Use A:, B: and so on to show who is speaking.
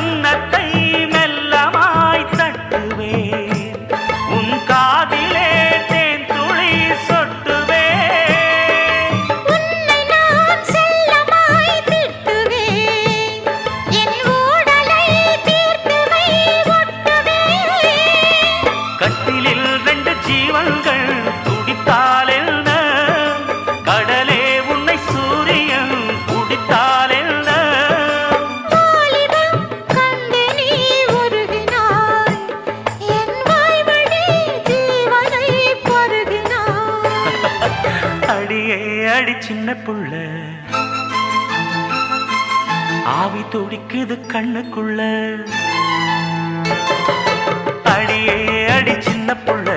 A: கன்னத்தை மெல்லமாய் தட்டுவேன் உன் காதிலே தேன் துளி சொட்டுவேன்
B: உன்னை நான் செல்லமாய் திட்டுவேன் என் ஊடலை தீர்த்துவை ஒட்டுவேன்
A: கட்டிலில் 2 ஜீவன்கள் துடித்தால் என்ன கடலே உன்னை சூரியன் குடித்தால் என்ன
B: வாலிபம் கண்டு நீ உருகினாய் என் வாய்வழி ஜீவனை பருகினாய்
A: அடியே அடி சின்ன புள்ள ஆவி துடிக்குது கண்ணுக்குள்ள அடியே அடி சின்ன புள்ள